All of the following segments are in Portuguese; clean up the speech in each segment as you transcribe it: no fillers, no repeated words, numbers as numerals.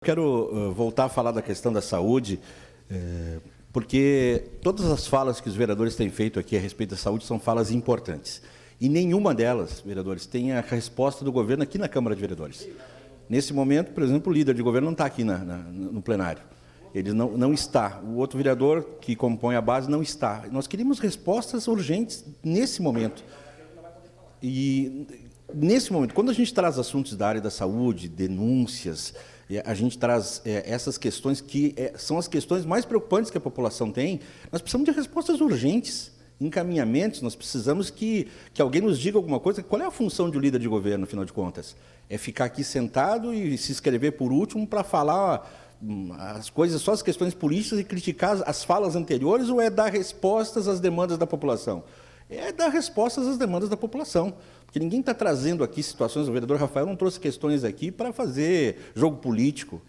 Quero voltar a falar da questão da saúde, porque todas as falas que os vereadores têm feito aqui a respeito da saúde são falas importantes. E nenhuma delas, vereadores, tem a resposta do governo aqui na Câmara de Vereadores. Nesse momento, por exemplo, o líder de governo não está aqui no plenário. Ele não está. O outro vereador que compõe a base não está. Nós queríamos respostas urgentes nesse momento. E nesse momento, quando a gente traz assuntos da área da saúde, denúncias, a gente traz essas questões que são as questões mais preocupantes que a população tem, nós precisamos de respostas urgentes, encaminhamentos, nós precisamos que alguém nos diga alguma coisa. Qual é a função de um líder de governo, afinal de contas? É ficar aqui sentado e se inscrever por último para falar as coisas, só as questões políticas e criticar as falas anteriores, ou é dar respostas às demandas da população? É dar respostas às demandas da população. Porque ninguém está trazendo aqui situações, o vereador Rafael não trouxe questões aqui para fazer jogo político.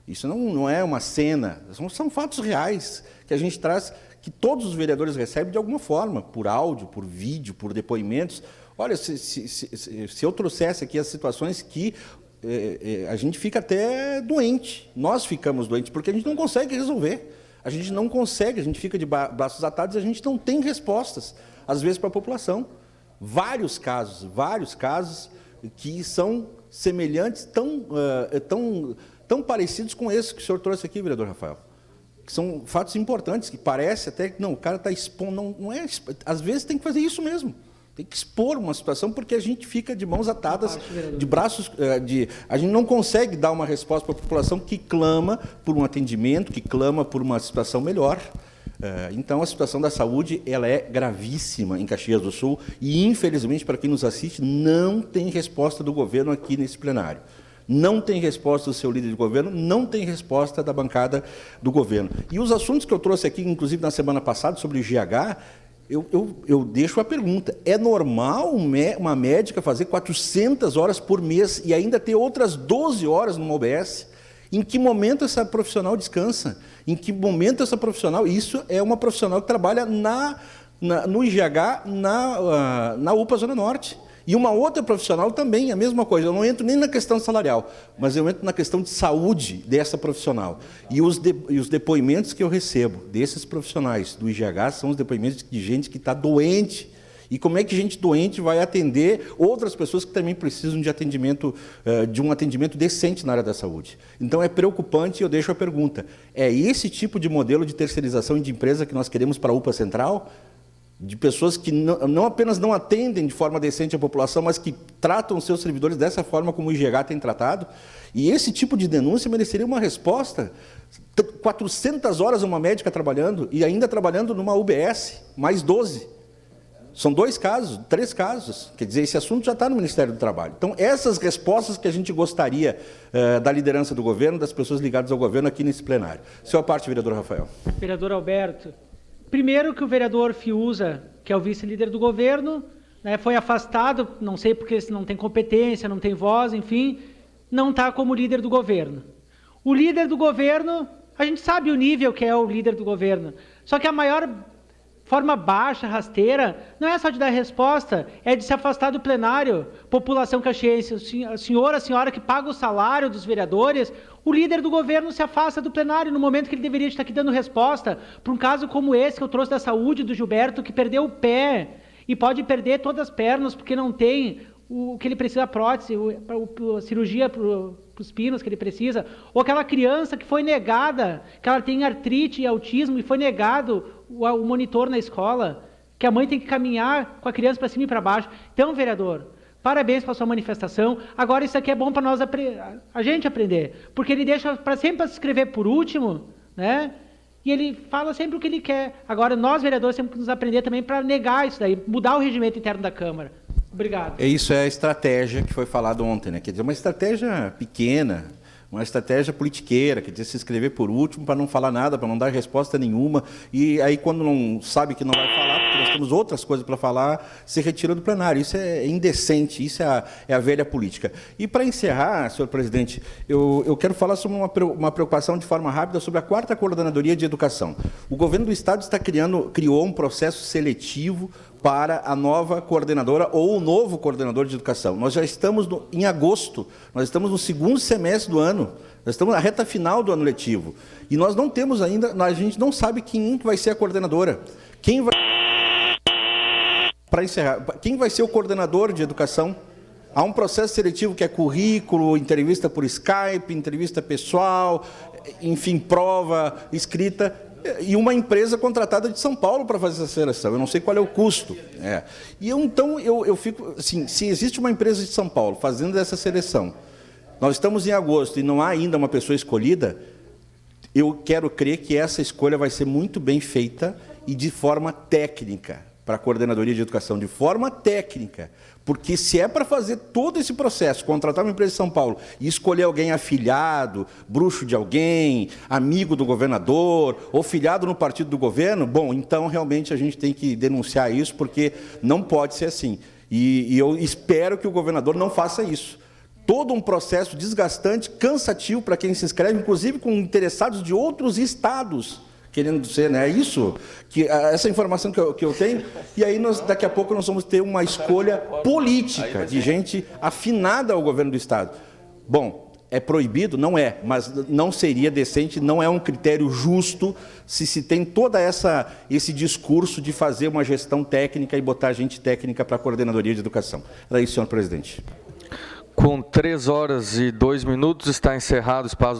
Isso não é uma cena, são fatos reais que a gente traz, que todos os vereadores recebem de alguma forma, por áudio, por vídeo, por depoimentos. Olha, se eu trouxesse aqui as situações que a gente fica até doente, nós ficamos doentes, porque a gente não consegue resolver. A gente não consegue, a gente fica de braços atados e a gente não tem respostas, às vezes, para a população. Vários casos que são semelhantes, tão parecidos com esses que o senhor trouxe aqui, vereador Rafael. Que são fatos importantes, que parece até que não, o cara está expondo, não é, às vezes tem que fazer isso mesmo. Tem que expor uma situação, porque a gente fica de mãos atadas, de braços... a gente não consegue dar uma resposta para a população que clama por um atendimento, que clama por uma situação melhor. Então, a situação da saúde ela é gravíssima em Caxias do Sul e, infelizmente, para quem nos assiste, não tem resposta do governo aqui nesse plenário. Não tem resposta do seu líder de governo, não tem resposta da bancada do governo. E os assuntos que eu trouxe aqui, inclusive na semana passada, sobre o GH, eu deixo a pergunta: é normal uma médica fazer 400 horas por mês e ainda ter outras 12 horas numa UBS? Em que momento essa profissional descansa? Em que momento essa profissional... Isso é uma profissional que trabalha no IGH, na UPA Zona Norte. E uma outra profissional também, a mesma coisa. Eu não entro nem na questão salarial, mas eu entro na questão de saúde dessa profissional. E os depoimentos que eu recebo desses profissionais do IGH são os depoimentos de gente que está doente. E como é que gente doente vai atender outras pessoas que também precisam de atendimento, de um atendimento decente na área da saúde? Então, é preocupante, e eu deixo a pergunta: é esse tipo de modelo de terceirização e de empresa que nós queremos para a UPA Central? De pessoas que não apenas não atendem de forma decente a população, mas que tratam os seus servidores dessa forma como o IGH tem tratado? E esse tipo de denúncia mereceria uma resposta. 400 horas uma médica trabalhando, e ainda trabalhando numa UBS, mais 12. São 2 casos, 3 casos. Quer dizer, esse assunto já está no Ministério do Trabalho. Então, essas respostas que a gente gostaria da liderança do governo, das pessoas ligadas ao governo aqui nesse plenário. Sua parte, vereador Rafael. Vereador Alberto, primeiro que o vereador Fiuza, que é o vice-líder do governo, né, foi afastado, não sei porque não tem competência, não tem voz, enfim, não está como líder do governo. O líder do governo, a gente sabe o nível que é o líder do governo, só que a maior... forma baixa, rasteira, não é só de dar resposta, é de se afastar do plenário. População caxiense, a senhora que paga o salário dos vereadores, o líder do governo se afasta do plenário no momento que ele deveria estar aqui dando resposta para um caso como esse que eu trouxe da saúde do Gilberto, que perdeu o pé e pode perder todas as pernas porque não tem o que ele precisa, a prótese, a cirurgia para os pinos que ele precisa, ou aquela criança que foi negada, que ela tem artrite e autismo e foi negado o monitor na escola, que a mãe tem que caminhar com a criança para cima e para baixo. Então, vereador, parabéns pela sua manifestação. Agora isso aqui é bom para nós, a gente aprender, porque ele deixa sempre se escrever por último, né? E ele fala sempre o que ele quer. Agora, nós, vereadores, temos que nos aprender também para negar isso daí, mudar o regimento interno da Câmara. Obrigado. Isso é a estratégia que foi falado ontem, né? Quer dizer, uma estratégia pequena, uma estratégia politiqueira, quer dizer, se inscrever por último para não falar nada, para não dar resposta nenhuma, e aí quando não sabe que não vai falar, porque nós temos outras coisas para falar, se retira do plenário. Isso é indecente, isso é a velha política. E para encerrar, senhor presidente, eu quero falar sobre uma preocupação de forma rápida sobre a 4ª Coordenadoria de Educação. O governo do Estado criou um processo seletivo para a nova coordenadora ou o novo coordenador de educação. Nós já estamos em agosto, nós estamos no 2º semestre do ano. Nós estamos na reta final do ano letivo. E nós não temos ainda, a gente não sabe quem vai ser a coordenadora. Para encerrar, quem vai ser o coordenador de educação? Há um processo seletivo que é currículo, entrevista por Skype, entrevista pessoal, enfim, prova escrita, e uma empresa contratada de São Paulo para fazer essa seleção. Eu não sei qual é o custo. E então eu fico assim, se existe uma empresa de São Paulo fazendo essa seleção, nós estamos em agosto e não há ainda uma pessoa escolhida, eu quero crer que essa escolha vai ser muito bem feita e de forma técnica, para a Coordenadoria de Educação, de forma técnica. Porque se é para fazer todo esse processo, contratar uma empresa de São Paulo e escolher alguém afiliado, bruxo de alguém, amigo do governador, ou filiado no partido do governo, bom, então realmente a gente tem que denunciar isso, porque não pode ser assim. E eu espero que o governador não faça isso. Todo um processo desgastante, cansativo para quem se inscreve, inclusive com interessados de outros estados, querendo ser, né? É isso, essa informação que eu tenho, e aí daqui a pouco nós vamos ter uma escolha política de gente afinada ao governo do Estado. Bom, é proibido? Não é, mas não seria decente, não é um critério justo se tem todo esse discurso de fazer uma gestão técnica e botar gente técnica para a Coordenadoria de Educação. Era isso, senhor presidente. Com 3 horas e 2 minutos, está encerrado o espaço